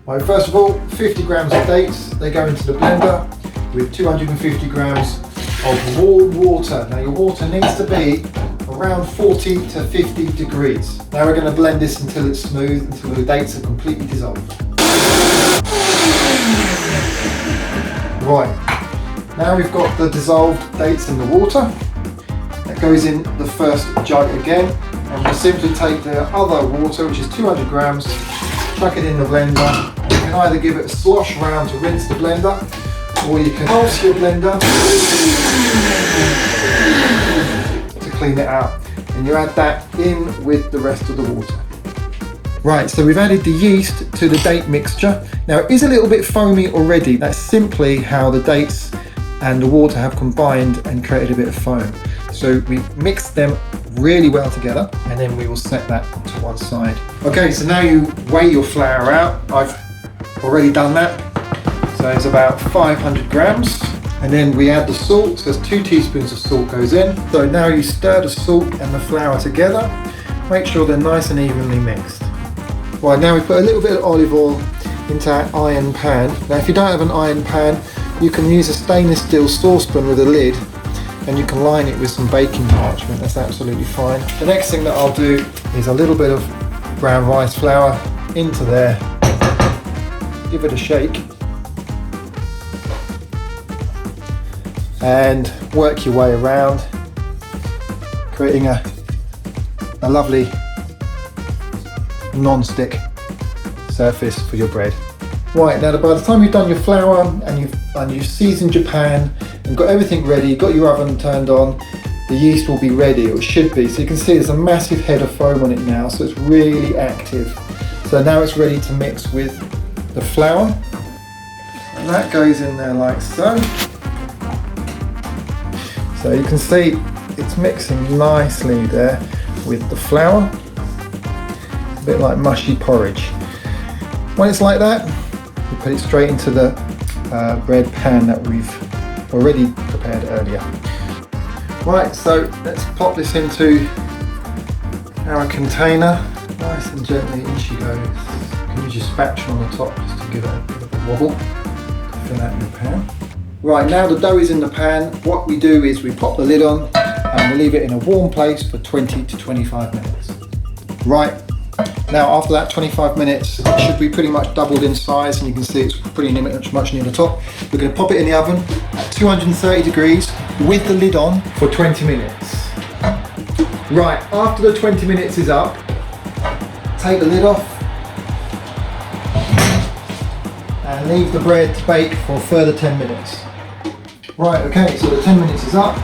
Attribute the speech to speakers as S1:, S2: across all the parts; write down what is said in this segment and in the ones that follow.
S1: Right, first of all, 50 grams of dates, they go into the blender with 250 grams of warm water. Now your water needs to be around 40 to 50 degrees. Now we're going to blend this until it's smooth, until the dates are completely dissolved. Right, now we've got the dissolved dates in the water. That goes in the first jug again, and we'll simply take the other water, which is 200 grams, chuck it in the blender. You can either give it a slosh round to rinse the blender, or you can pulse your blender to clean it out, and you add that in with the rest of the water. Right, so we've added the yeast to the date mixture. Now it is a little bit foamy already. That's simply how the dates and the water have combined and created a bit of foam. So we mixed them really well together, and then we will set that to one side. Okay, so now you weigh your flour out. I've already done that. So it's about 500 grams. And then we add the salt. So there's 2 teaspoons of salt goes in. So now you stir the salt and the flour together. Make sure they're nice and evenly mixed. Right, now we put a little bit of olive oil into our iron pan. Now if you don't have an iron pan, you can use a stainless steel saucepan with a lid, and you can line it with some baking parchment. That's absolutely fine. The next thing that I'll do is a little bit of brown rice flour into there. Give it a shake. And work your way around, creating a lovely non-stick surface for your bread. Right, now by the time you've done your flour and you've seasoned your pan and got everything ready, got your oven turned on, the yeast will be ready, or it should be. So you can see there's a massive head of foam on it now, so it's really active. So now it's ready to mix with the flour, and that goes in there like so. So you can see it's mixing nicely there with the flour. It's a bit like mushy porridge. When it's like that, you put it straight into the bread pan that we've already prepared earlier. Right, so let's pop this into our container. Nice and gently, in she goes. You can use your spatula on the top just to give it a bit of a wobble to fill out your pan. Right, now the dough is in the pan. What we do is we pop the lid on and we leave it in a warm place for 20 to 25 minutes. Right, now after that 25 minutes, it should be pretty much doubled in size, and you can see it's pretty much near the top. We're going to pop it in the oven at 230 degrees with the lid on for 20 minutes. Right, after the 20 minutes is up, take the lid off and leave the bread to bake for a further 10 minutes. Right, okay, so the 10 minutes is up.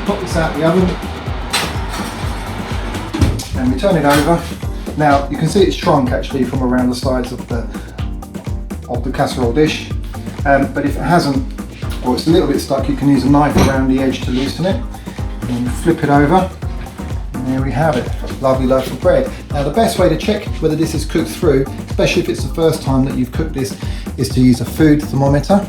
S1: Pop this out the oven and we turn it over. Now you can see it's shrunk actually from around the sides of the casserole dish, but if it hasn't, or it's a little bit stuck, you can use a knife around the edge to loosen it, and then flip it over, and there we have it. Lovely loaf of bread. Now the best way to check whether this is cooked through, especially if it's the first time that you've cooked this, is to use a food thermometer.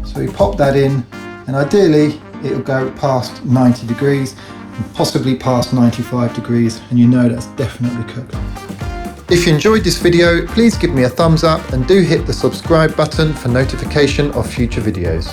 S1: So we pop that in, and ideally it'll go past 90 degrees, and possibly past 95 degrees, and you know that's definitely cooked. If you enjoyed this video, please give me a thumbs up and do hit the subscribe button for notification of future videos.